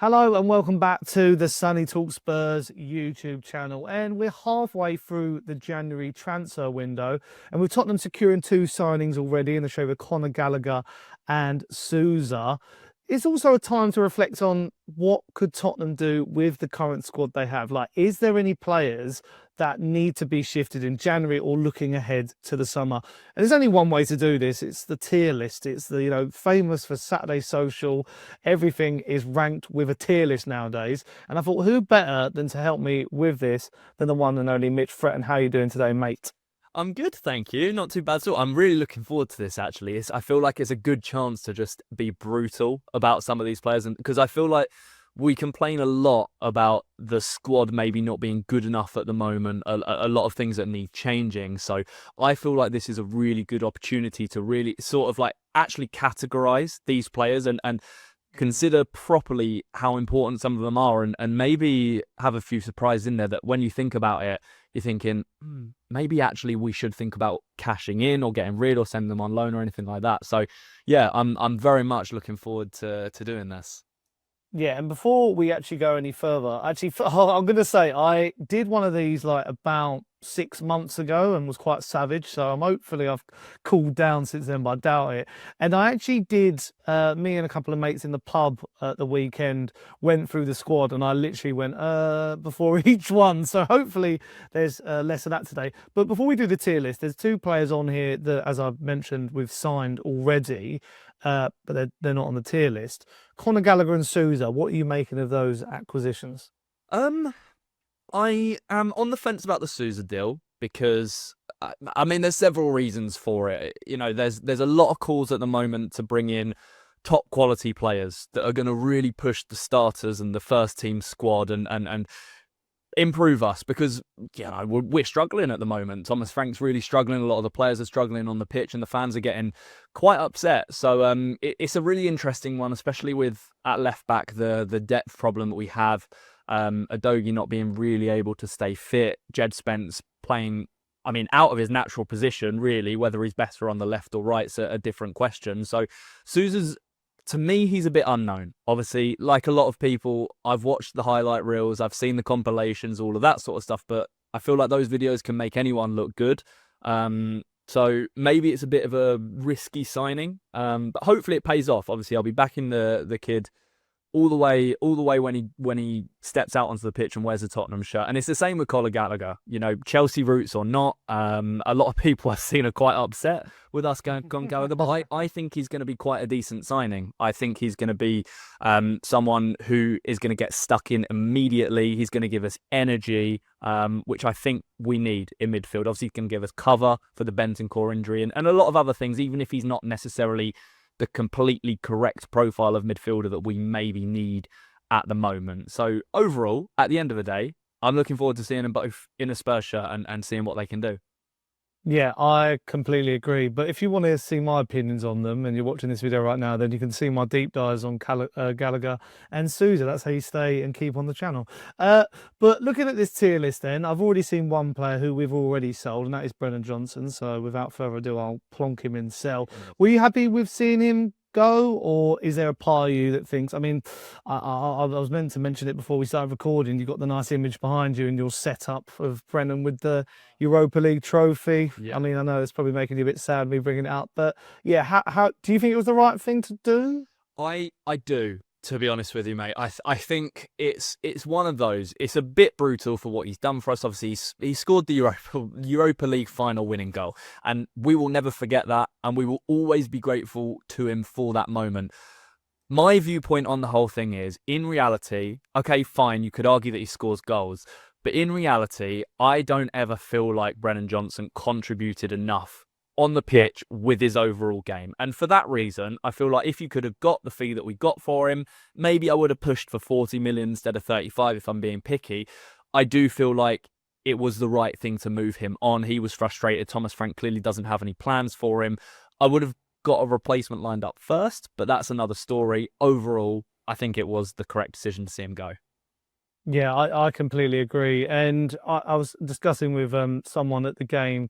Hello and welcome back to the Sunny Talk Spurs YouTube channel. And we're halfway through the January transfer window. And with Tottenham securing two signings already in the show with Conor Gallagher and Souza, it's also a time to reflect on what could Tottenham do with the current squad they have. Like, is there any players that need to be shifted in January or looking ahead to the summer? And there's only one way to do this. It's the tier list. It's the, famous for Saturday Social. Everything is ranked with a tier list nowadays. And I thought, who better than to help me with this than the one and only Mitch Fretton? How are you doing today, mate? I'm good, thank you. Not too bad at all. I'm really looking forward to this, actually. I feel like it's a good chance to just be brutal about some of these players. And because I feel like we complain a lot about the squad maybe not being good enough at the moment, a lot of things that need changing. So I feel like this is a really good opportunity to really sort of like actually categorize these players and consider properly how important some of them are and maybe have a few surprises in there that when you think about it, you're thinking, maybe actually we should think about cashing in or getting rid or sending them on loan or anything like that. So yeah, I'm very much looking forward to doing this. Yeah, and before we actually go any further, actually, I'm going to say I did one of these like about 6 months ago and was quite savage. So hopefully I've cooled down since then, but I doubt it. And I actually did, me and a couple of mates in the pub at the weekend went through the squad and I literally went before each one. So hopefully there's less of that today. But before we do the tier list, there's two players on here that, as I've mentioned, we've signed already. But they're not on the tier list. Conor Gallagher and Souza, what are you making of those acquisitions? Um, I am on the fence about the Souza deal because I mean there's several reasons for it. You know, there's a lot of calls at the moment to bring in top quality players that are going to really push the starters and the first team squad and improve us because we're struggling at the moment. Thomas Frank's really struggling. A lot of the players are struggling on the pitch, and the fans are getting quite upset. So it's a really interesting one, especially with at left back the depth problem that we have. Udogie not being really able to stay fit. Djed Spence playing, I mean, out of his natural position, really. Whether he's better on the left or right's a different question. So Souza's, to me, he's a bit unknown. Obviously, like a lot of people, I've watched the highlight reels, I've seen the compilations, all of that sort of stuff, but I feel like those videos can make anyone look good. So maybe it's a bit of a risky signing, but hopefully it pays off. Obviously, I'll be backing the kid all the way when he steps out onto the pitch and wears a Tottenham shirt. And it's the same with Conor Gallagher. You know, Chelsea roots or not, a lot of people I've seen are quite upset with us going Conor Gallagher. But I think he's going to be quite a decent signing. I think he's going to be someone who is going to get stuck in immediately. He's going to give us energy, which I think we need in midfield. Obviously, he can give us cover for the Bentancur injury and a lot of other things, even if he's not necessarily the completely correct profile of midfielder that we maybe need at the moment. So overall, at the end of the day, I'm looking forward to seeing them both in a Spurs shirt and seeing what they can do. Yeah, I completely agree. But if you want to see my opinions on them and you're watching this video right now, then you can see my deep dives on Gallagher and Souza. That's how you stay and keep on the channel. But looking at this tier list then, I've already seen one player who we've already sold, and that is Brennan Johnson. So without further ado, I'll plonk him in sell. Were you happy with seeing him go, or is there a part of you that thinks, I mean, I was meant to mention it before we started recording, you've got the nice image behind you and your setup of Brennan with the Europa League trophy. Yeah. I mean, I know it's probably making you a bit sad me bringing it up, but yeah, how do you think it was the right thing to do? I do, to be honest with you, mate. I think it's one of those. It's a bit brutal for what he's done for us. Obviously, he scored the Europa League final winning goal, and we will never forget that, and we will always be grateful to him for that moment. My viewpoint on the whole thing is, in reality, okay, fine, you could argue that he scores goals, but in reality, I don't ever feel like Brennan Johnson contributed enough on the pitch with his overall game. And for that reason, I feel like if you could have got the fee that we got for him, maybe I would have pushed for 40 million instead of 35 if I'm being picky. I do feel like it was the right thing to move him on. He was frustrated. Thomas Frank clearly doesn't have any plans for him. I would have got a replacement lined up first, but that's another story. Overall, I think it was the correct decision to see him go. Yeah, I completely agree. And I was discussing with someone at the game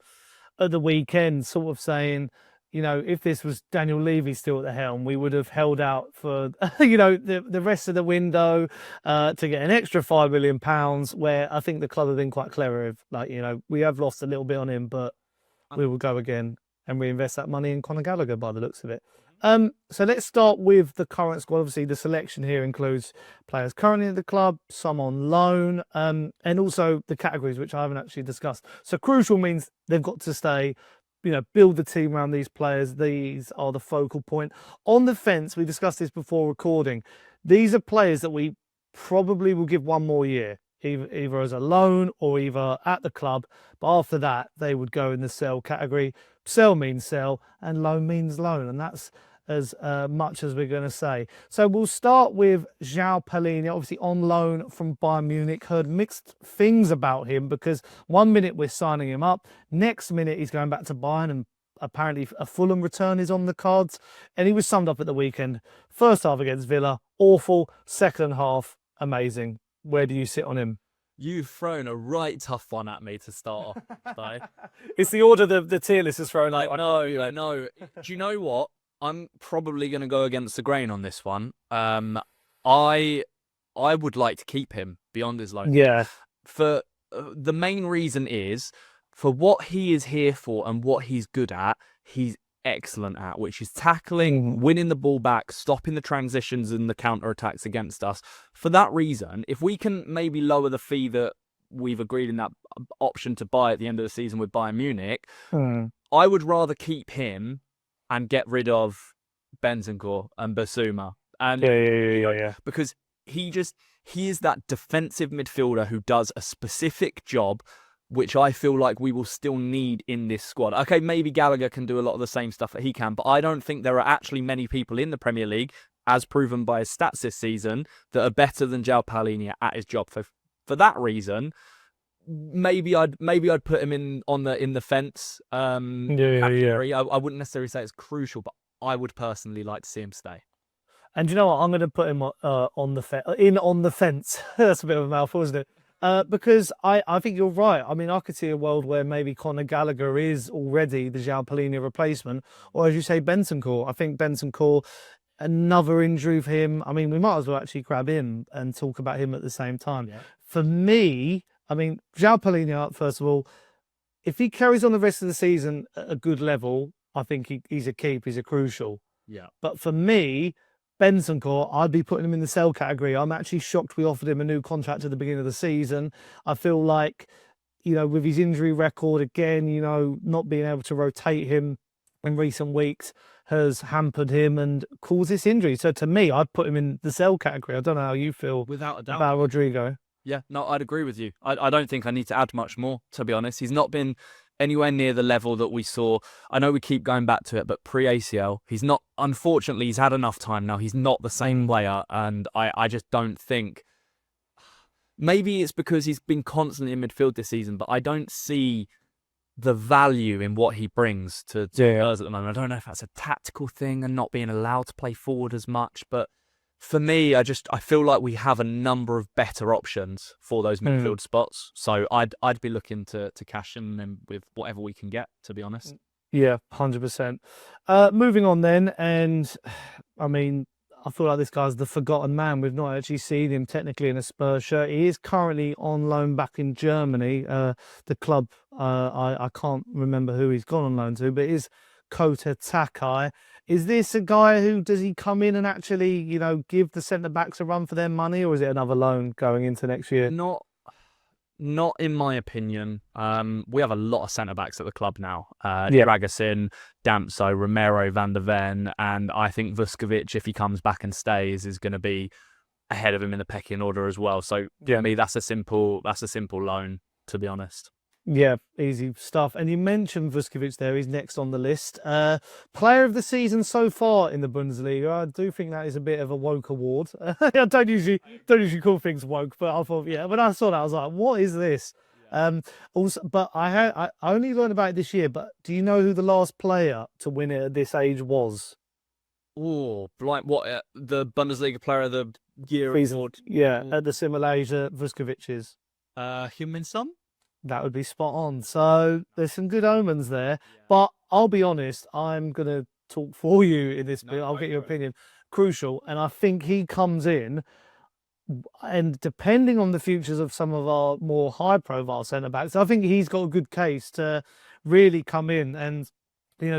at the weekend, sort of saying if this was Daniel Levy still at the helm, we would have held out for, the rest of the window to get an extra £5 million, where I think the club have been quite clever. We have lost a little bit on him, but we will go again and reinvest that money in Conor Gallagher by the looks of it. So let's start with the current squad. Obviously, the selection here includes players currently at the club, some on loan, and also the categories, which I haven't actually discussed. So crucial means they've got to stay, build the team around these players. These are the focal point. On the fence, we discussed this before recording. These are players that we probably will give one more year, either as a loan or either at the club. But after that, they would go in the sell category. Sell means sell and loan means loan. And that's as much as we're going to say. So we'll start with Joao Palhinha, obviously on loan from Bayern Munich. Heard mixed things about him because 1 minute we're signing him up, next minute he's going back to Bayern, and apparently a Fulham return is on the cards. And he was summed up at the weekend. First half against Villa, awful. Second half, amazing. Where do you sit on him? You've thrown a right tough one at me to start off, though. It's the order the tier list is thrown out. No. Do you know what? I'm probably going to go against the grain on this one. I would like to keep him beyond his loan. Yeah. For the main reason is, for what he is here for and what he's good at, he's excellent at, which is tackling, winning the ball back, stopping the transitions and the counter-attacks against us. For that reason, if we can maybe lower the fee that we've agreed in that option to buy at the end of the season with Bayern Munich, I would rather keep him and get rid of Bentancur and Basuma. And yeah. Because he is that defensive midfielder who does a specific job, which I feel like we will still need in this squad. Okay, maybe Gallagher can do a lot of the same stuff that he can, but I don't think there are actually many people in the Premier League, as proven by his stats this season, that are better than Joao Palhinha at his job. For that reason, maybe I'd put him in the fence. I wouldn't necessarily say it's crucial, but I would personally like to see him stay. And you know what? I'm going to put him on the fence. That's a bit of a mouthful, isn't it? Because I think you're right. I mean, I could see a world where maybe Conor Gallagher is already the Joao Palhinha replacement, or as you say, Bentancur. I think Bentancur, another injury for him. I mean, we might as well actually grab him and talk about him at the same time. Yeah. For me, I mean, Joao Palhinha, first of all, if he carries on the rest of the season at a good level, I think he's a keep, he's a crucial. Yeah. But for me, Bentancur, I'd be putting him in the sell category. I'm actually shocked we offered him a new contract at the beginning of the season. I feel like, with his injury record, again, not being able to rotate him in recent weeks has hampered him and caused this injury. So to me, I'd put him in the sell category. I don't know how you feel without a doubt about Rodrigo. Yeah, no, I'd agree with you. I don't think I need to add much more, to be honest. He's not been anywhere near the level that we saw. I know we keep going back to it, but pre-ACL, he's not, unfortunately, he's had enough time now. He's not the same player, and I just don't think, maybe it's because he's been constantly in midfield this season, but I don't see the value in what he brings to Spurs at the moment. I don't know if that's a tactical thing and not being allowed to play forward as much, but for me, I feel like we have a number of better options for those midfield spots. So I'd be looking to cash in with whatever we can get, to be honest. Yeah, 100%. Moving on then, and I mean, I feel like this guy's the forgotten man. We've not actually seen him technically in a Spurs shirt. He is currently on loan back in Germany. The club, I can't remember who he's gone on loan to, but it is Kota Takai. Is this a guy who, does he come in and actually, give the centre-backs a run for their money, or is it another loan going into next year? Not in my opinion. We have a lot of centre-backs at the club now. Richarlison, Damso, Romero, Van de Ven, and I think Vuskovic, if he comes back and stays, is going to be ahead of him in the pecking order as well. So for me, that's a simple loan, to be honest. Yeah, easy stuff. And you mentioned Vuskovic there. He's next on the list. Player of the season so far in the Bundesliga. I do think that is a bit of a woke award. I don't usually call things woke, but I thought, when I saw that, I was like, what is this? Also, but I only learned about it this year. But do you know who the last player to win it at this age was? Oh, like what? The Bundesliga player of the year? Yeah, at the similar age Vuskovic is. Heung-min Son? That would be spot on. So there's some good omens there. But I'll be honest, I'm going to talk for you in this bit. I'll get your opinion. Crucial. And I think he comes in, and depending on the futures of some of our more high profile centre backs, I think he's got a good case to really come in and,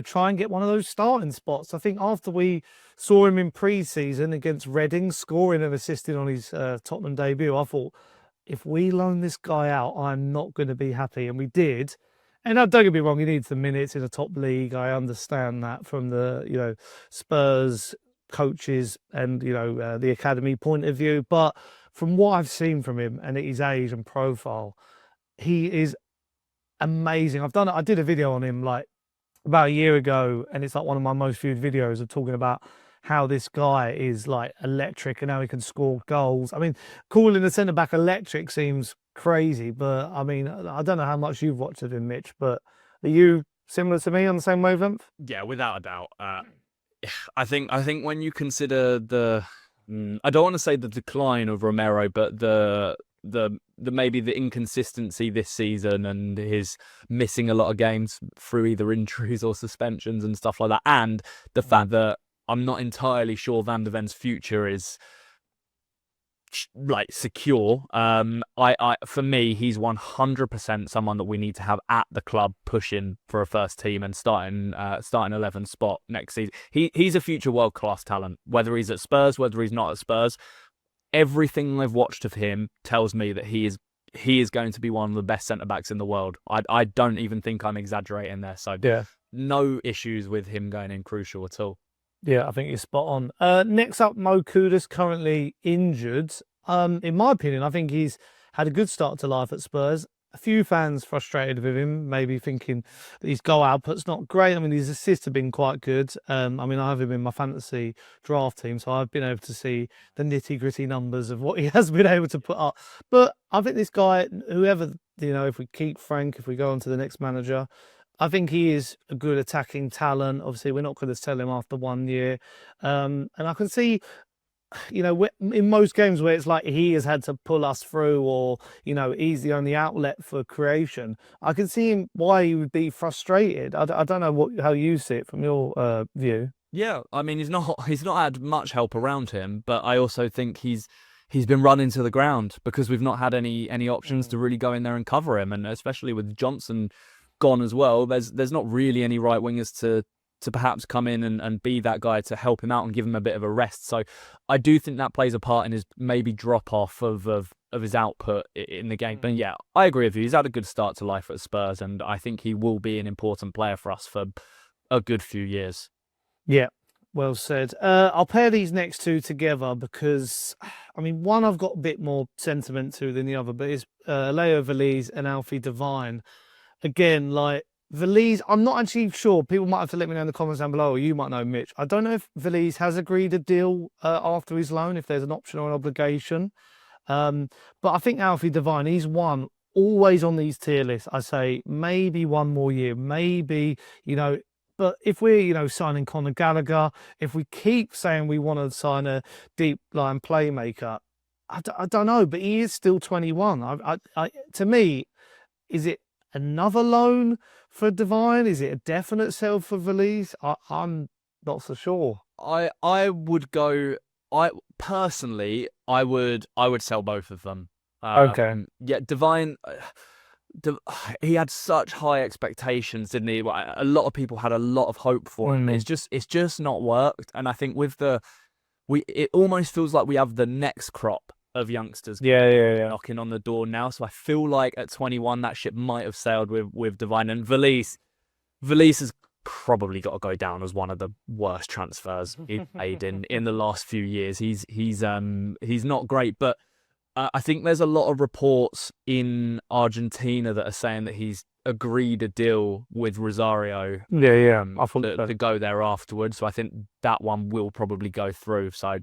try and get one of those starting spots. I think after we saw him in pre-season against Reading, scoring and assisting on his Tottenham debut, I thought, if we loan this guy out, I'm not going to be happy. And we did. And don't get me wrong, he needs the minutes in a top league. I understand that from the, Spurs coaches and, the academy point of view. But from what I've seen from him and at his age and profile, he is amazing. I did a video on him like about a year ago, and it's like one of my most viewed videos of talking about how this guy is like electric and how he can score goals. I mean, calling the centre back electric seems crazy, but I mean, I don't know how much you've watched of him, Mitch, but are you similar to me on the same wavelength? Yeah, without a doubt. I think when you consider I don't want to say the decline of Romero, but the maybe the inconsistency this season and his missing a lot of games through either injuries or suspensions and stuff like that, and the fact that I'm not entirely sure Van de Ven's future is like secure. For me, he's 100% someone that we need to have at the club pushing for a first team and starting 11 spot next season. He's a future world class talent, whether he's at Spurs, whether he's not at Spurs. Everything I've watched of him tells me that he is going to be one of the best centre backs in the world. I don't even think I'm exaggerating there. So yeah, no issues with him going in crucial at all. Yeah, I think you're spot on. Next up, Kudus, currently injured. In my opinion, I think he's had a good start to life at Spurs. A few fans frustrated with him, maybe thinking that his goal output's not great. I mean, his assists have been quite good. I mean, I have him in my fantasy draft team, so I've been able to see the nitty-gritty numbers of what he has been able to put up. But I think this guy, whoever, if we keep Frank, if we go on to the next manager, I think he is a good attacking talent. Obviously, we're not going to sell him after 1 year. And I can see, in most games where it's like he has had to pull us through or, he's the only outlet for creation, I can see him why he would be frustrated. I don't know how you see it from your view. Yeah, I mean, he's not had much help around him, but I also think he's been run into the ground because we've not had any options to really go in there and cover him. And especially with Johnson gone as well, there's not really any right wingers to perhaps come in and be that guy to help him out and give him a bit of a rest. So I do think that plays a part in his maybe drop off of his output in the game. But yeah, I agree with you. He's had a good start to life at Spurs, and I think he will be an important player for us for a good few years. Yeah, well said. I'll pair these next two together because, I mean, one I've got a bit more sentiment to than the other, but it's Leo Veliz and Alfie Devine. Again, like Veliz, I'm not actually sure. People might have to let me know in the comments down below, or you might know, Mitch. I don't know if Veliz has agreed a deal after his loan, if there's an option or an obligation. But I think Alfie Devine, he's one always on these tier lists. I say maybe one more year, maybe, but if we're, signing Conor Gallagher, if we keep saying we want to sign a deep line playmaker, I don't know, but he is still 21. To me, is it another loan for Devine? Is it a definite sell for Veliz? I'm not so sure. I would go. I personally, I would sell both of them. Okay. Yeah, Devine. He had such high expectations, didn't he? A lot of people had a lot of hope for him. It's just not worked. And I think with it almost feels like we have the next crop of youngsters knocking on the door now. So I feel like at 21 that ship might have sailed with Devine. And Veliz has probably got to go down as one of the worst transfers he's made in the last few years. He's not great, but I think there's a lot of reports in Argentina that are saying that he's agreed a deal with Rosario. I thought to go there afterwards. So I think that one will probably go through. So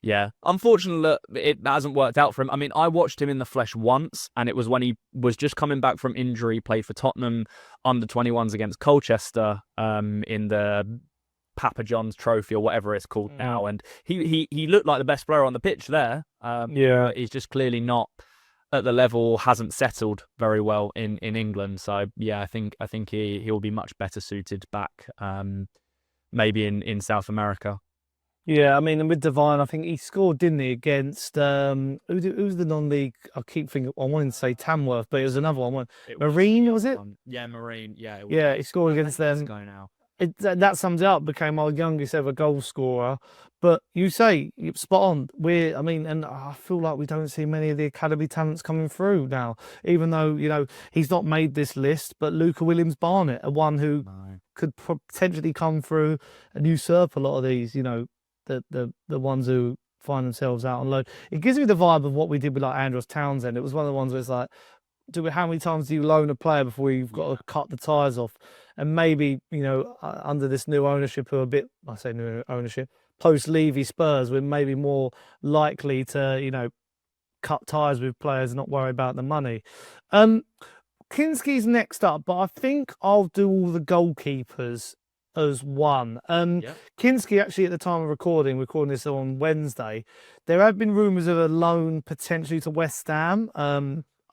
yeah, unfortunately, it hasn't worked out for him. I mean, I watched him in the flesh once, and it was when he was just coming back from injury, played for Tottenham under-21s against Colchester in the Papa John's Trophy or whatever it's called now. And he looked like the best player on the pitch there. But he's just clearly not at the level, hasn't settled very well in England. So yeah, I think he'll be much better suited back, maybe in South America. Yeah, I mean, and with Devine, I think he scored, didn't he, against who's the non-league? I keep thinking, I wanted to say Tamworth, but it was another one. Marine, was it? Yeah, Marine. Yeah, it was. Yeah, he scored against them. Go now. That sums it up. Became our youngest ever goal scorer. But you say you're spot on. And I feel like we don't see many of the academy talents coming through now. Even though he's not made this list, but Luka Williams Barnett, one who could potentially come through and usurp a lot of these. The ones who find themselves out on loan. It gives me the vibe of what we did with like Andros Townsend. It was one of the ones where it's like, how many times do you loan a player before you've got to cut the ties off? And maybe, under this new ownership, post-Levy Spurs, we're maybe more likely to, cut ties with players and not worry about the money. Kinski's next up, but I think I'll do all the goalkeepers as one. Kinski, actually, at the time of recording this on Wednesday, there have been rumours of a loan potentially to West Ham.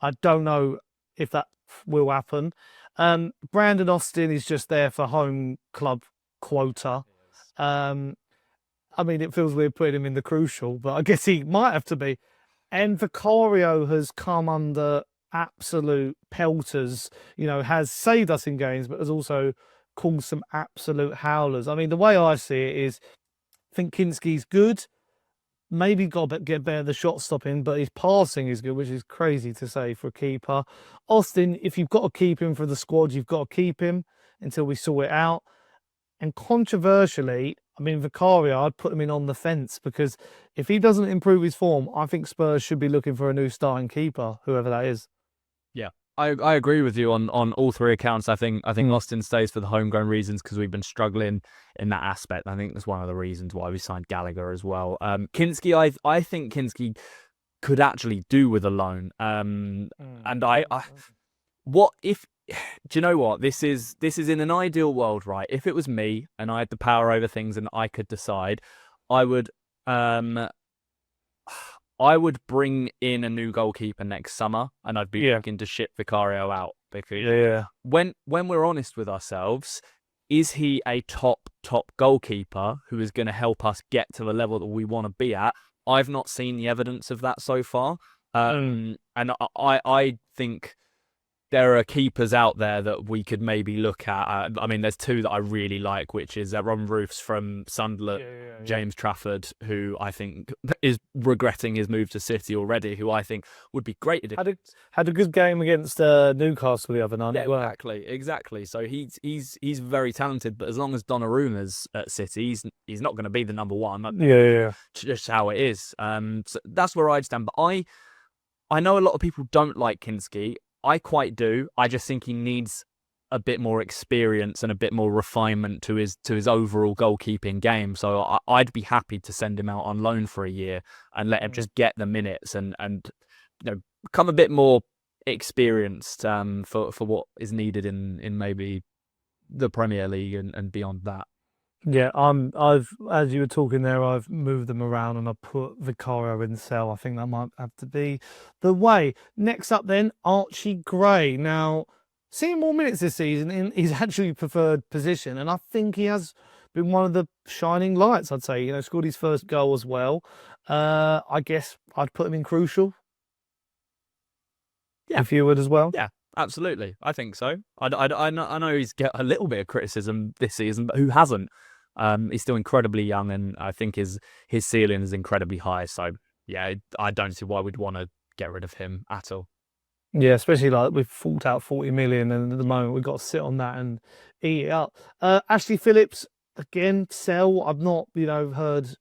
I don't know if that will happen. Brandon Austin is just there for home club quota. It feels weird putting him in the crucial, but I guess he might have to be. And Vicario has come under absolute pelters, has saved us in games, but has also caused some absolute howlers. I mean, the way I see it is, I think Kinski's good. Maybe got to get better at the shot stopping, but his passing is good, which is crazy to say for a keeper. Austin, if you've got to keep him for the squad, you've got to keep him until we sort it out. And controversially, Vicario, I'd put him in on the fence, because if he doesn't improve his form, I think Spurs should be looking for a new starting keeper, whoever that is. Yeah, I agree with you on all three accounts. I think Austin stays for the homegrown reasons, because we've been struggling in that aspect. I think that's one of the reasons why we signed Gallagher as well. Kinski, I think Kinski could actually do with a loan. And what if? Do you know what? This is in an ideal world, right? If it was me and I had the power over things and I could decide, I would bring in a new goalkeeper next summer, and I'd be looking to ship Vicario out, because when we're honest with ourselves, is he a top goalkeeper who is going to help us get to the level that we want to be at? I've not seen the evidence of that so far, and I think there are keepers out there that we could maybe look at. There's two that I really like, which is Ron Roofs from Sunderland, James Trafford, who I think is regretting his move to City already, who I think would be great. Had a good game against Newcastle the other night. Yeah, exactly. So he's very talented, but as long as Donnarumma's at City, he's not going to be the number one. Just how it is. So that's where I'd stand. But I know a lot of people don't like Kinski. I quite do. I just think he needs a bit more experience and a bit more refinement to his overall goalkeeping game. So I'd be happy to send him out on loan for a year and let him just get the minutes and become a bit more experienced for what is needed in maybe the Premier League and beyond that. Yeah, I've as you were talking there, I've moved them around and I put Vicario in Tel. I think that might have to be the way. Next up then, Archie Gray. Now, seeing more minutes this season in his actually preferred position, and I think he has been one of the shining lights, I'd say. Scored his first goal as well. I guess I'd put him in crucial. Yeah. If you would as well. Yeah. Absolutely, I think so. I know he's get a little bit of criticism this season, but who hasn't? He's still incredibly young, and I think his ceiling is incredibly high. So yeah, I don't see why we'd want to get rid of him at all. Yeah, especially like we've forked out 40 million, and at the moment we've got to sit on that and eat it up. Ashley Phillips again, Tel. I've not heard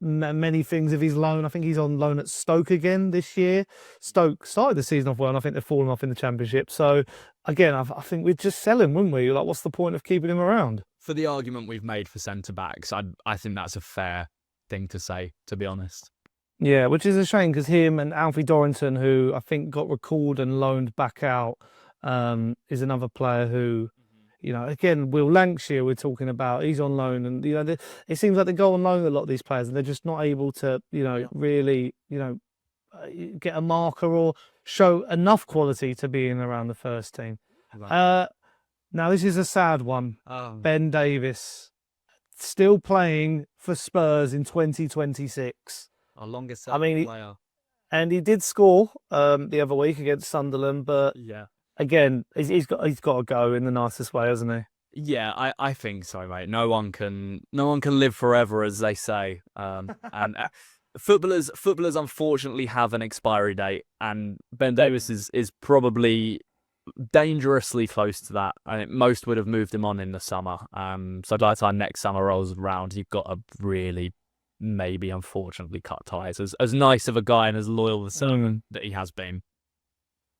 many things of his loan. I think he's on loan at Stoke again this year. Stoke started the season off well, and I think they've fallen off in the Championship. So again, I think we'd just sell him, wouldn't we? Like, what's the point of keeping him around? For the argument we've made for centre-backs, I think that's a fair thing to say, to be honest. Yeah, which is a shame, because him and Alfie Dorrington, who I think got recalled and loaned back out, is another player who, again, Will Lancashire we're talking about, he's on loan, and it seems like they go on loan a lot of these players, and they're just not able to, really, get a marker or show enough quality to be in around the first team. Right. Now, this is a sad one. Oh. Ben Davies, still playing for Spurs in 2026. Our longest I mean, player. and he did score the other week against Sunderland, but Yeah. again, he's got to go in the nicest way, hasn't he? Yeah, I think so, mate. No one can live forever, as they say. And footballers unfortunately have an expiry date, and Ben Davies is probably dangerously close to that. I think most would have moved him on in the summer. So by the time next summer rolls around, you've got to really maybe unfortunately cut ties. As nice of a guy and as loyal that he has been.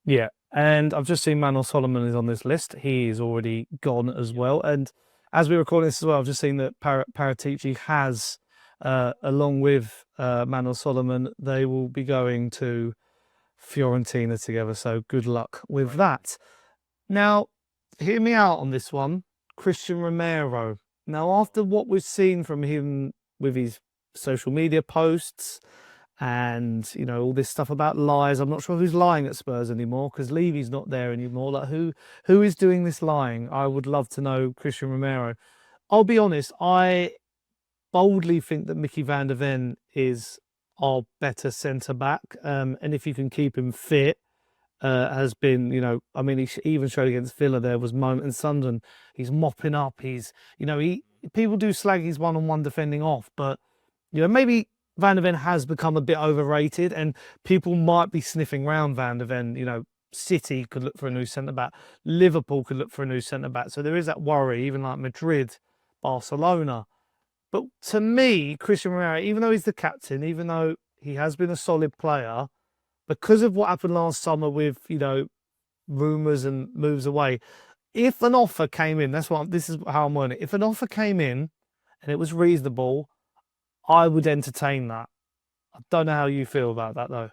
Yeah, and I've just seen Manuel Solomon is on this list. He is already gone as well. And as we record this as well, I've just seen that Paratici has, along with Manuel Solomon, they will be going to Fiorentina together. So good luck with that. Now, hear me out on this one. Cristian Romero. Now, after what we've seen from him with his social media posts, and all this stuff about lies. I'm not sure who's lying at Spurs anymore because Levy's not there anymore. Like who is doing this lying? I would love to know Cristian Romero. I'll be honest, I boldly think that Micky Van de Ven is our better centre back. And if you can keep him fit, has been, I mean, he even showed against Villa there was moment in Sunderland. He's mopping up. People do slag his one-on-one defending off, but maybe Van de Ven has become a bit overrated and people might be sniffing round Van de Ven. City could look for a new centre-back. Liverpool could look for a new centre-back. So there is that worry, even like Madrid, Barcelona. But to me, Cristian Romero, even though he's the captain, even though he has been a solid player, because of what happened last summer with, rumours and moves away, if an offer came in, this is how I'm wording it. If an offer came in and it was reasonable, I would entertain that. I don't know how you feel about that, though.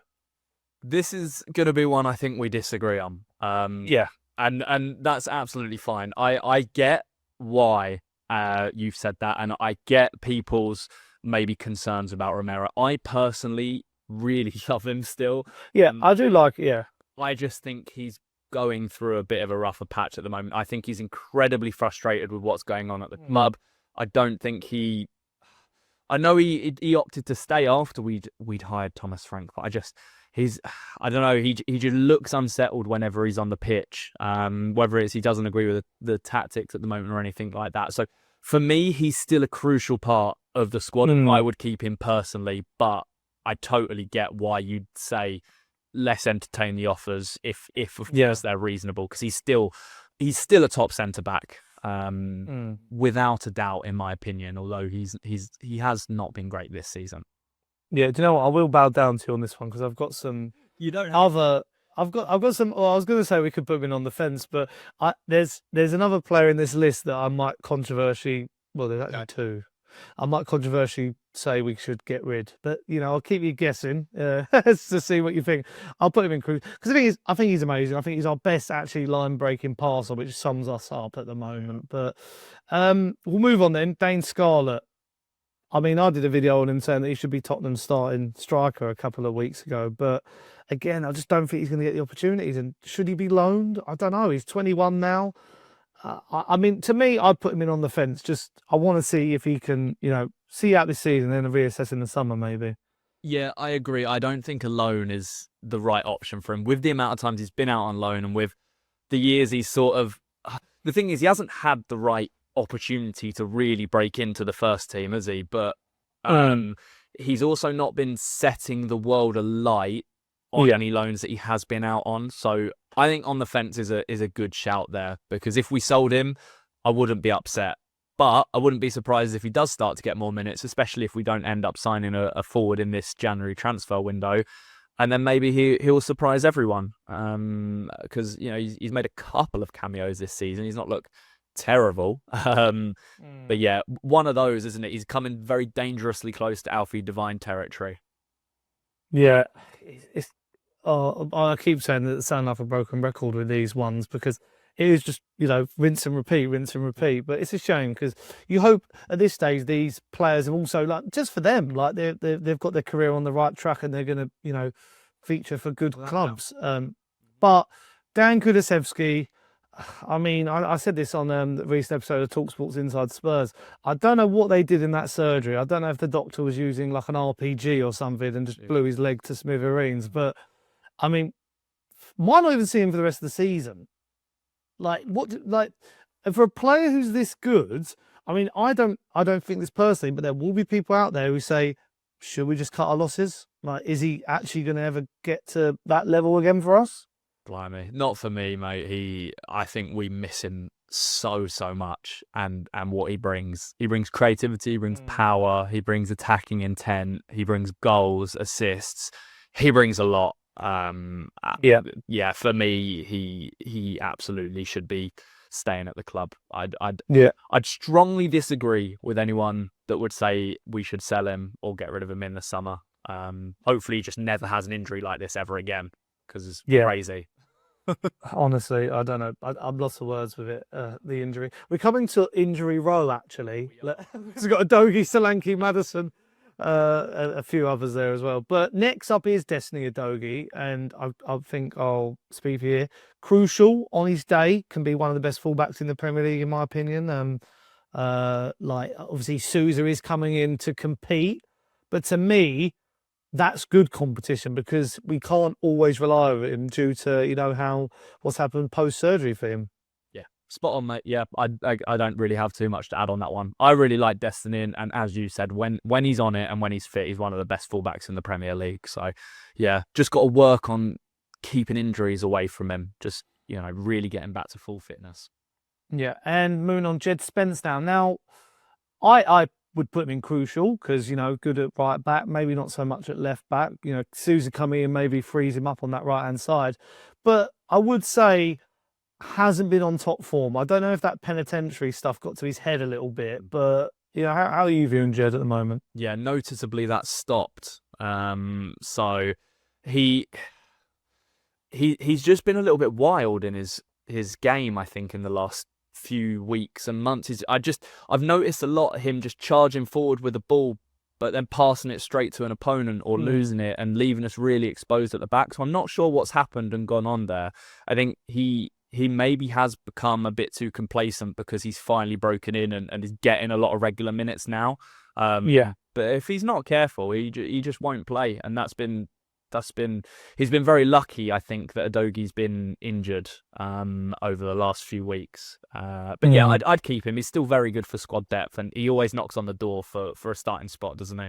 This is going to be one I think we disagree on. Yeah. And that's absolutely fine. I get why you've said that, and I get people's maybe concerns about Romero. I personally really love him still. Yeah, I do like it, yeah. I just think he's going through a bit of a rougher patch at the moment. I think he's incredibly frustrated with what's going on at the club. I don't think I know he opted to stay after we'd hired Thomas Frank, but I don't know, he just looks unsettled whenever he's on the pitch, whether it's he doesn't agree with the tactics at the moment or anything like that. So for me, he's still a crucial part of the squad. I would keep him personally, but I totally get why you'd say let's entertain the offers if of course they're reasonable, because he's still a top centre back. Without a doubt, in my opinion, although he has not been great this season. Yeah, do you know what? I will bow down to you on this one because I've got some. You don't have. I've got some. Well, I was going to say we could put him on the fence, but there's another player in this list that I might controversially. Well, there's actually two. I might controversially say we should get rid, but I'll keep you guessing to see what you think. I'll put him in cruise because the thing is, I think he's amazing. I think he's our best actually line-breaking passer, which sums us up at the moment. But we'll move on then. Dane Scarlett. I mean, I did a video on him saying that he should be Tottenham's starting striker a couple of weeks ago, but again, I just don't think he's going to get the opportunities. And should he be loaned? I don't know. He's 21 now. I mean, to me, I'd put him in on the fence. Just, I want to see if he can, see out this season and then reassess in the summer, maybe. Yeah, I agree. I don't think a loan is the right option for him. With the amount of times he's been out on loan and with the years he's sort of... The thing is, he hasn't had the right opportunity to really break into the first team, has he? But he's also not been setting the world alight on any loans that he has been out on. So I think on the fence is a good shout there, because if we sold him, I wouldn't be upset. But I wouldn't be surprised if he does start to get more minutes, especially if we don't end up signing a forward in this January transfer window. And then maybe he'll surprise everyone, because he's made a couple of cameos this season. He's not looked terrible, but yeah, one of those, isn't it? He's coming very dangerously close to Alfie Devine territory. Yeah, I keep saying that it sounds like a broken record with these ones because it is just rinse and repeat. But it's a shame because you hope at this stage these players have also just for them they've got their career on the right track and they're going to feature for good clubs. But Dejan Kulusevski, I mean, I said this on the recent episode of TalkSport's Inside Spurs. I don't know what they did in that surgery. I don't know if the doctor was using like an RPG or something and just blew his leg to smithereens. But I mean, why not even see him for the rest of the season? Like for a player who's this good, I mean, I don't think this personally, but there will be people out there who say, should we just cut our losses? Like, is he actually going to ever get to that level again for us? Blimey, not for me, mate. I think we miss him so much, and what he brings. He brings creativity, he brings power, he brings attacking intent, he brings goals, assists. He brings a lot. Yeah. For me, he absolutely should be staying at the club. I'd strongly disagree with anyone that would say we should sell him or get rid of him in the summer. Hopefully, he just never has an injury like this ever again, because it's crazy. Honestly, I don't know. I'm lost for words with it. The injury. We're coming to injury row, actually. We've got Udogie, Solanke, Maddison, a few others there as well. But next up is Destiny Udogie, and I think I'll speak here. Crucial on his day, can be one of the best fullbacks in the Premier League, in my opinion. Like, obviously, Souza is coming in to compete, but to me, that's good competition, because we can't always rely on him due to, what's happened post-surgery for him. Yeah, spot on, mate. Yeah, I don't really have too much to add on that one. I really like Destiny, and as you said, when he's on it and when he's fit, he's one of the best fullbacks in the Premier League. So, yeah, just got to work on keeping injuries away from him. Just, really getting back to full fitness. Yeah, and moving on, Djed Spence now. Now, I would put him in crucial because, good at right back, maybe not so much at left back. Souza coming in maybe frees him up on that right-hand side. But I would say hasn't been on top form. I don't know if that penitentiary stuff got to his head a little bit, but, how are you viewing Djed at the moment? Yeah, noticeably that stopped. So he's just been a little bit wild in his game, I think, in the last few weeks and months. I've noticed a lot of him just charging forward with the ball, but then passing it straight to an opponent or losing it and leaving us really exposed at the back. So I'm not sure what's happened and gone on there. I think he maybe has become a bit too complacent because he's finally broken in and is getting a lot of regular minutes now. But if he's not careful, he just won't play, and he's been very lucky, I think, that Udogie's been injured over the last few weeks. But yeah, I'd keep him. He's still very good for squad depth, and he always knocks on the door for a starting spot, doesn't he?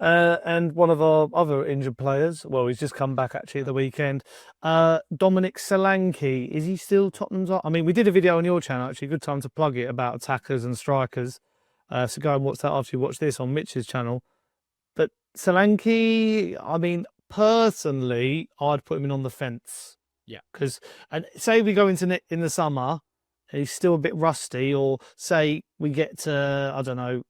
And one of our other injured players, well, he's just come back actually at the weekend, Domimic Solanke. Is he still Tottenham's? I mean, we did a video on your channel, actually, good time to plug it, about attackers and strikers. So go and watch that after you watch this on Mitch's channel. But Solanke, I mean, personally, I'd put him in on the fence. Yeah. Because, and say we go into in the summer, he's still a bit rusty, or say we get to, I don't know,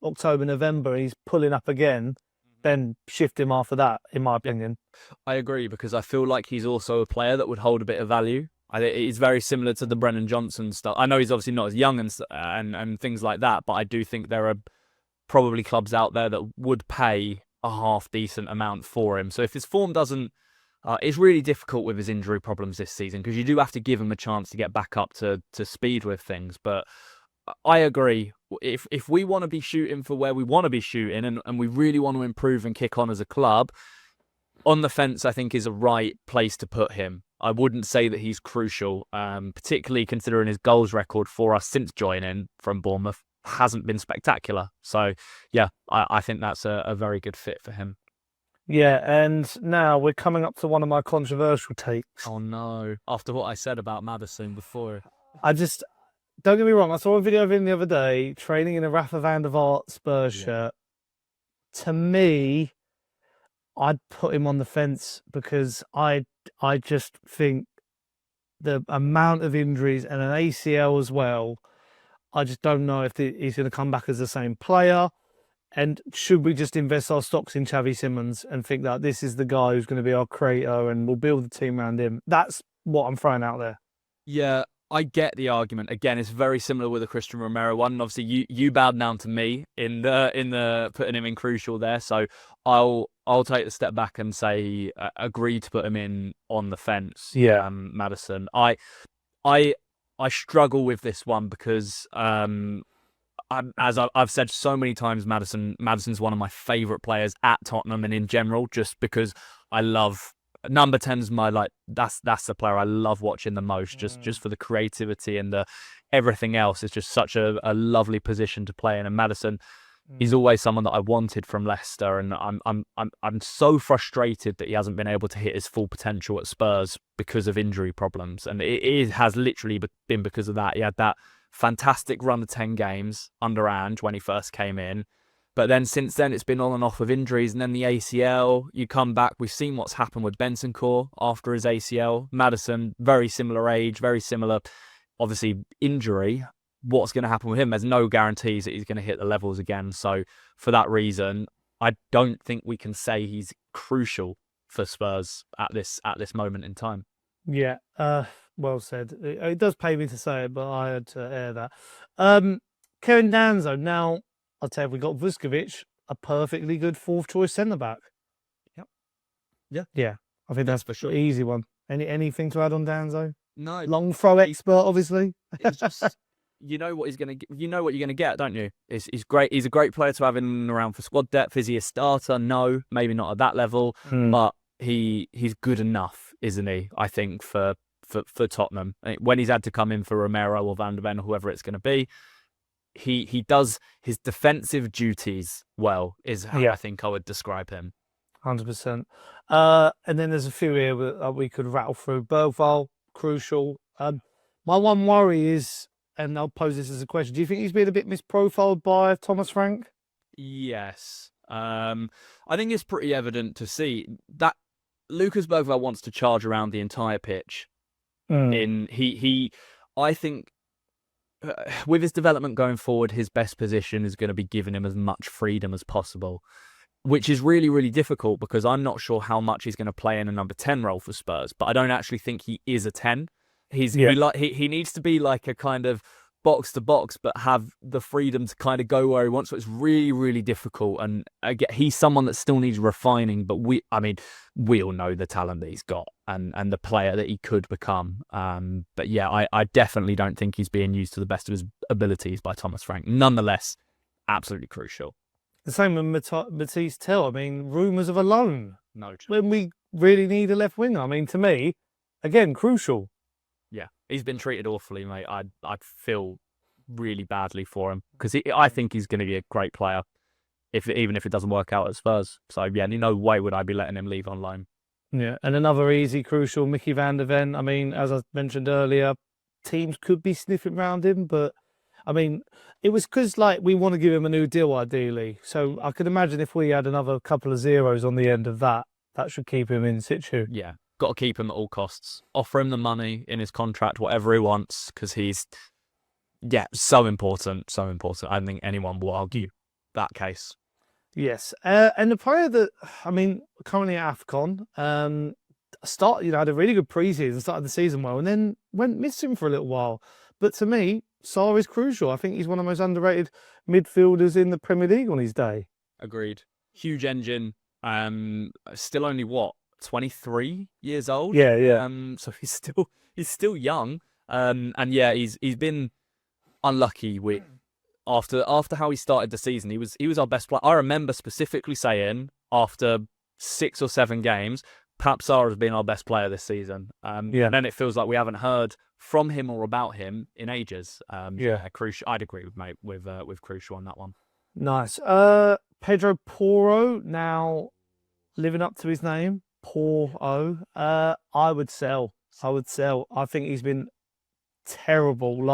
October, November, he's pulling up again, then shift him after that, in my opinion. I agree, because I feel like he's also a player that would hold a bit of value. I think he's very similar to the Brennan Johnson stuff. I know he's obviously not as young and things like that, but I do think there are probably clubs out there that would pay a half decent amount for him. So if his form doesn't, it's really difficult with his injury problems this season, because you do have to give him a chance to get back up to speed with things. But I agree. If we want to be shooting for where we want to be shooting, and we really want to improve and kick on as a club, on the fence, I think, is a right place to put him. I wouldn't say that he's crucial, particularly considering his goals record for us since joining from Bournemouth hasn't been spectacular. So, yeah, I think that's a very good fit for him. Yeah, and now we're coming up to one of my controversial takes. Oh, no. After what I said about Maddison before. Don't get me wrong, I saw a video of him the other day training in a Rafa van der Vaart Spurs shirt. To me, I'd put him on the fence, because I just think the amount of injuries and an ACL as well, I just don't know if he's going to come back as the same player. And should we just invest our stocks in Xavi Simons and think that this is the guy who's going to be our creator and we'll build the team around him? That's what I'm throwing out there. Yeah, I get the argument. Again, it's very similar with the Cristian Romero one. Obviously, you bowed down to me in the putting him in crucial there. So I'll take the step back and say agree to put him in on the fence. Yeah. Maddison. I struggle with this one because as I've said so many times, Maddison's one of my favourite players at Tottenham and in general, just because I love. Number 10's my that's the player I love watching the most, just for the creativity and the everything else. It's just such a lovely position to play in. And Maddison, he's always someone that I wanted from Leicester, and I'm so frustrated that he hasn't been able to hit his full potential at Spurs because of injury problems. And it has literally been because of that. He had that fantastic run of 10 games under Ange when he first came in. But then since then, it's been on and off with injuries. And then the ACL, you come back. We've seen what's happened with Bentancur after his ACL. Maddison, very similar age, very similar, obviously, injury. What's going to happen with him? There's no guarantees that he's going to hit the levels again. So for that reason, I don't think we can say he's crucial for Spurs at this moment in time. Yeah, well said. It does pay me to say it, but I had to air that. Kevin Danzo, now... I'll tell you, we got Vuskovic, a perfectly good fourth choice centre back. Yep. Yeah. I think that's for sure. Easy one. Anything to add on Danzo? No. Long throw expert, obviously. It's just you know what you're gonna get, don't you? He's great. He's a great player to have in and around for squad depth. Is he a starter? No, maybe not at that level, but he's good enough, isn't he? I think for Tottenham when he's had to come in for Romero or Van de Ven or whoever it's going to be. He does his defensive duties well, is how I think I would describe him. 100%. And then there's a few here that we could rattle through. Bergvall, crucial. My one worry is, and I'll pose this as a question, do you think he's been a bit misprofiled by Thomas Frank? Yes. I think it's pretty evident to see that Lucas Bergvall wants to charge around the entire pitch. I think with his development going forward, his best position is going to be giving him as much freedom as possible, which is really, really difficult because I'm not sure how much he's going to play in a number 10 role for Spurs, but I don't actually think he is a 10. He needs to be like a kind of box to box, but have the freedom to kind of go where he wants. So it's really, really difficult. And again, he's someone that still needs refining, but we all know the talent that he's got and the player that he could become. But yeah, I definitely don't think he's being used to the best of his abilities by Thomas Frank. Nonetheless, absolutely crucial. The same with Mathys Tel. Rumours of a loan. No. When we really need a left winger. To me, again, crucial. Yeah, he's been treated awfully, mate. I feel really badly for him because I think he's going to be a great player, even if it doesn't work out at Spurs. So yeah, no way would I be letting him leave on loan. Yeah, and another easy, crucial, Micky Van de Ven. As I mentioned earlier, teams could be sniffing around him, but it was because we want to give him a new deal ideally. So I could imagine if we had another couple of zeros on the end of that, that should keep him in situ. Yeah. Got to keep him at all costs. Offer him the money in his contract, whatever he wants, because he's, so important, so important. I don't think anyone will argue that case. Yes, and the player that currently at AFCON, had a really good preseason, started the season well, and then went missing for a little while. But to me, Sarr is crucial. I think he's one of the most underrated midfielders in the Premier League on his day. Agreed. Huge engine. Still only 23 years old. Yeah. So he's still young. He's been unlucky with after how he started the season. He was our best player. I remember specifically saying after 6 or 7 games, Pape Matar Sarr has been our best player this season. And then it feels like we haven't heard from him or about him in ages. Crucial. I'd agree with Crucial on that one. Nice. Pedro Porro, now living up to his name. Porro. I would sell. I think he's been terrible.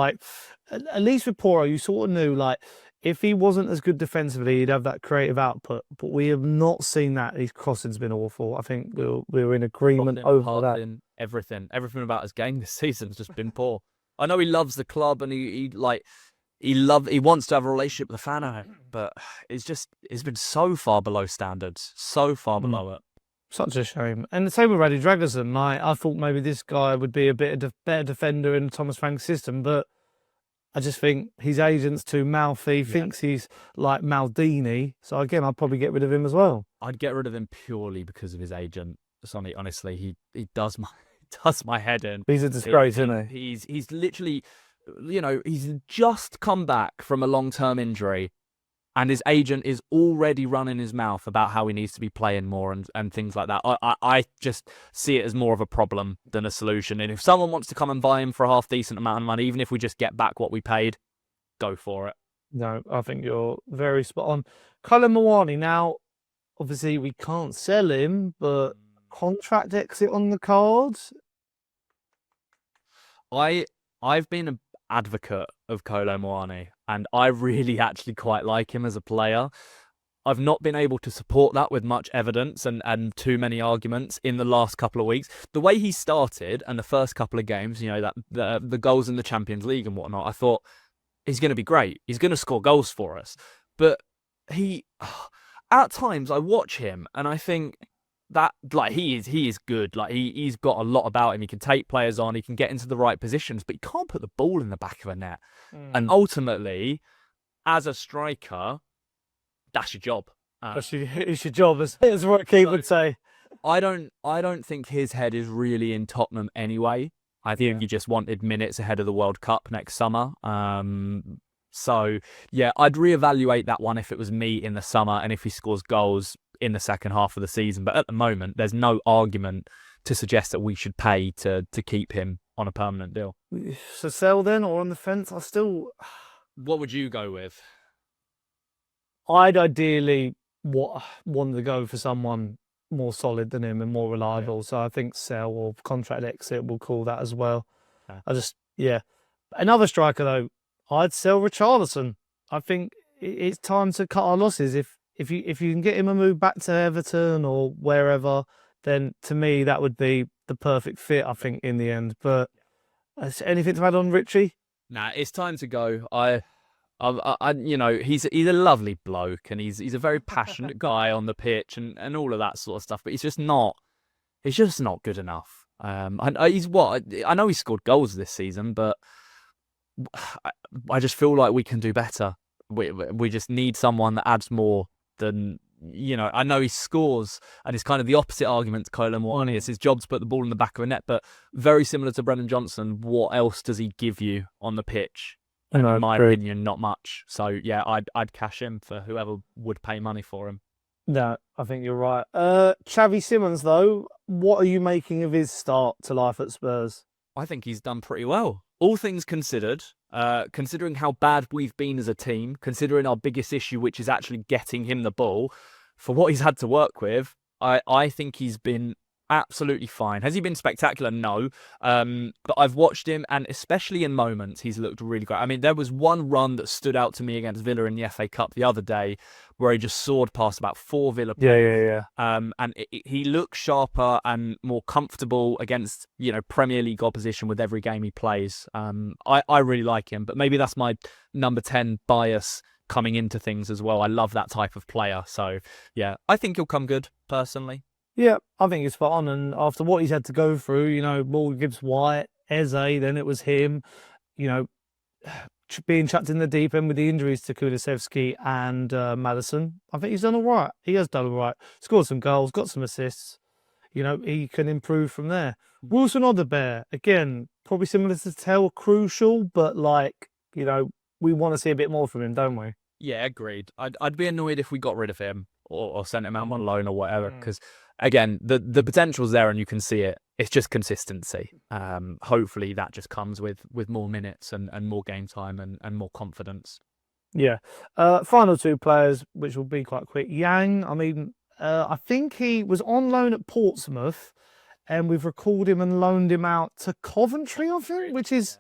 At least with Porro, you sort of knew, if he wasn't as good defensively, he'd have that creative output. But we have not seen that. His crossing's been awful. I think we're in agreement over that. Everything about his game this season's just been poor. I know he loves the club and he wants to have a relationship with the fan, but it's been so far below standards, so far below it. Such a shame. And the same with Richarlison. Like, I thought maybe this guy would be a bit of better defender in Thomas Frank's system, but I just think his agent's too mouthy, thinks he's like Maldini. So again, I'd probably get rid of him as well. I'd get rid of him purely because of his agent, Sonny. Honestly, he does my head in. He's a disgrace, isn't he? He's literally, he's just come back from a long-term injury, and his agent is already running his mouth about how he needs to be playing more and things like that. I just see it as more of a problem than a solution. And if someone wants to come and buy him for a half-decent amount of money, even if we just get back what we paid, go for it. No, I think you're very spot on. Kolo Muani, now, obviously we can't sell him, but contract exit on the cards? I've been an advocate of Kolo Muani, and I really actually quite like him as a player. I've not been able to support that with much evidence and too many arguments in the last couple of weeks. The way he started and the first couple of games, that the goals in the Champions League and whatnot, I thought he's going to be great. He's going to score goals for us. But at times I watch him and I think that he is good. Like he's got a lot about him. He can take players on. He can get into the right positions, but he can't put the ball in the back of a net. And ultimately, as a striker, that's your job. It's your job, as Rocky would say. I don't think his head is really in Tottenham anyway. I think he just wanted minutes ahead of the World Cup next summer. So yeah, I'd reevaluate that one if it was me in the summer and if he scores goals in the second half of the season. But at the moment, there's no argument to suggest that we should pay to keep him on a permanent deal. So sell then, or on the fence? What would you go with? I'd ideally want to go for someone more solid than him and more reliable. So I think sell or contract exit, we'll call that as well. Another striker though, I'd sell Richarlison. I think it's time to cut our losses. If you can get him a move back to Everton or wherever, then to me that would be the perfect fit, I think, in the end. But anything to add on, Richie? Nah, it's time to go. He's a lovely bloke and he's a very passionate guy on the pitch and all of that sort of stuff. But he's just not good enough. I know he scored goals this season, but I just feel like we can do better. We just need someone that adds more than, I know he scores, and it's kind of the opposite argument to Kolo Muani. It's his job to put the ball in the back of a net, but very similar to Brennan Johnson, what else does he give you on the pitch? In my opinion, not much. So yeah, I'd cash him for whoever would pay money for him. No, I think you're right. Xavi Simons, though, what are you making of his start to life at Spurs? I think he's done pretty well. All things considered, considering how bad we've been as a team, considering our biggest issue, which is actually getting him the ball, for what he's had to work with, I think he's been absolutely fine. Has he been spectacular? No. But I've watched him, and especially in moments, he's looked really great. I mean, there was one run that stood out to me against Villa in the FA Cup the other day, where he just soared past about 4 Villa players. And he looks sharper and more comfortable against, Premier League opposition with every game he plays. I really like him, but maybe that's my number 10 bias coming into things as well. I love that type of player. So, yeah, I think he'll come good, personally. Yeah, I think he's spot on. And after what he's had to go through, Morgan Gibbs-White, Eze, then it was him, being chucked in the deep end with the injuries to Kulusevski and Maddison. I think he's done all right. He has done all right. Scored some goals, got some assists. He can improve from there. Wilson Odobert, again, probably similar to Tel, crucial, but we want to see a bit more from him, don't we? Yeah, agreed. I'd be annoyed if we got rid of him or sent him out on loan or whatever, because again, the potential's there and you can see it. It's just consistency. Hopefully that just comes with more minutes and more game time and more confidence. Yeah. Final 2 players, which will be quite quick. Yang, I think he was on loan at Portsmouth, and we've recalled him and loaned him out to Coventry, I think, which is,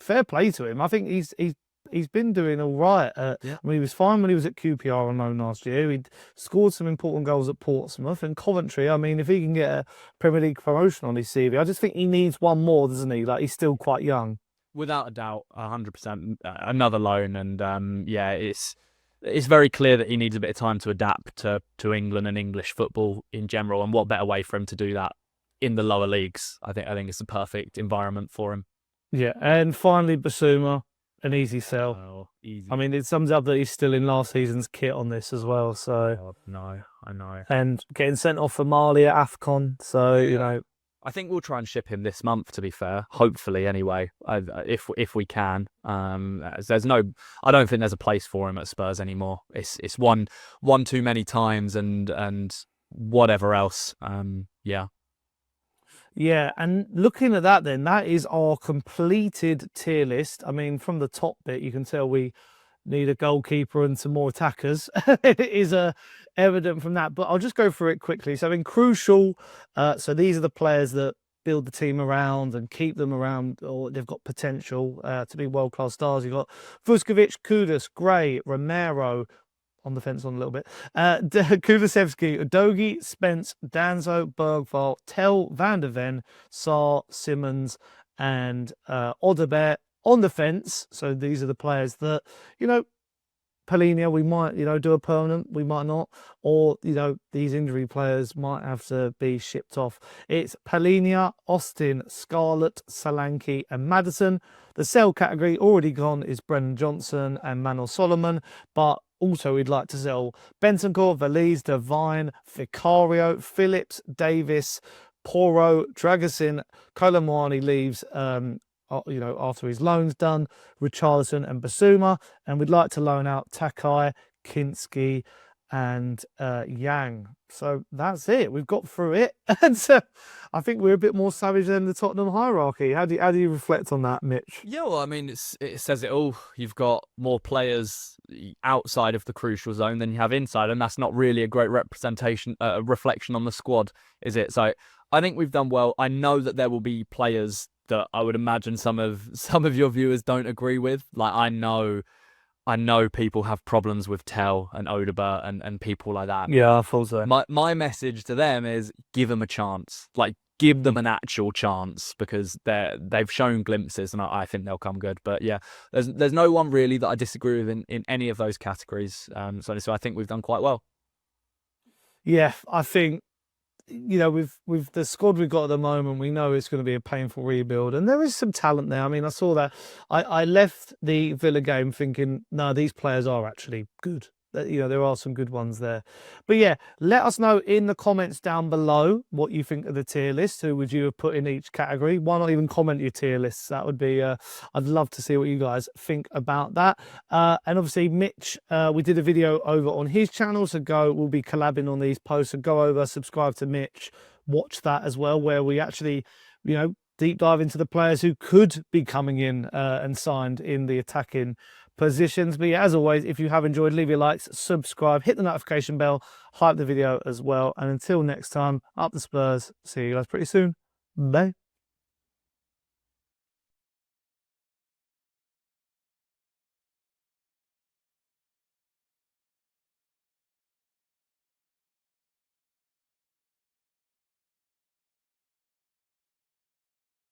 fair play to him. I think he's been doing all right. He was fine when he was at QPR on loan last year. He'd scored some important goals at Portsmouth and Coventry. If he can get a Premier League promotion on his CV, I just think he needs one more, doesn't he? He's still quite young. Without a doubt, 100%. Another loan, and it's very clear that he needs a bit of time to adapt to England and English football in general. And what better way for him to do that in the lower leagues? I think it's the perfect environment for him. Yeah, and finally, Basuma, an easy sell. Oh, easy. I mean, it sums up that he's still in last season's kit on this as well. So God, no, I know. And getting sent off for Mali at AFCON. So, you know. I think we'll try and ship him this month, to be fair. Hopefully, anyway, if we can. I don't think there's a place for him at Spurs anymore. It's one too many times and whatever else. Yeah. Yeah, and looking at that then, that is our completed tier list. I mean, from the top bit, you can tell we need a goalkeeper and some more attackers. It is evident from that, but I'll just go through it quickly. So in crucial, so these are the players that build the team around and keep them around, or they've got potential to be world-class stars. You've got Vuskovic, Kudus, Gray, Romero, on the fence on a little bit. Kulusevski, Udogie, Spence, Danzo, Bergvall, Tel, Van de Ven, Sarr, Simons, and Odobert on the fence. So these are the players that, you know, Palhinha, we might, you know, do a permanent, we might not, or, you know, these injury players might have to be shipped off. It's Palhinha, Austin, Scarlett, Solanke, and Maddison. The sell category already gone is Brennan Johnson and Manuel Solomon, but also we'd like to sell Bentancur, Valise, Devine, Vicario, Phillips, Davis, Porro, Dragusin, Colomwani leaves, you know, after his loan's done, Richarlison and Basuma, and we'd like to loan out Takai, Kinski, and Yang. So that's it. We've got through it, and so I think we're a bit more savage than the Tottenham hierarchy. How do you reflect on that, Mitch? Yeah, well, I mean, it says it all. You've got more players outside of the crucial zone than you have inside, and that's not really a great reflection on the squad, is it? So I think we've done well. I know that there will be players that I would imagine some of your viewers don't agree with. Like, I know people have problems with Tel and Odobert and people like that. Yeah, I thought so. My message to them is give them a chance. Like, give them an actual chance, because they've shown glimpses, and I think they'll come good. But yeah, there's no one really that I disagree with in any of those categories. So I think we've done quite well. Yeah, I think, you know, with the squad we've got at the moment, we know it's going to be a painful rebuild, and there is some talent there. I mean, I saw that. I left the Villa game thinking, no, these players are actually good. You know, there are some good ones there. But yeah, let us know in the comments down below what you think of the tier list. Who would you have put in each category? Why not even comment your tier lists? That would be, I'd love to see what you guys think about that. And obviously, Mitch, we did a video over on his channel, so we'll be collabing on these posts. So go over, subscribe to Mitch, watch that as well, where we actually, you know, deep dive into the players who could be coming in and signed in the attacking positions. But yeah, as always, if you have enjoyed, leave your likes, subscribe, hit the notification bell, hype the video as well. And until next time, up the Spurs. See you guys pretty soon. Bye.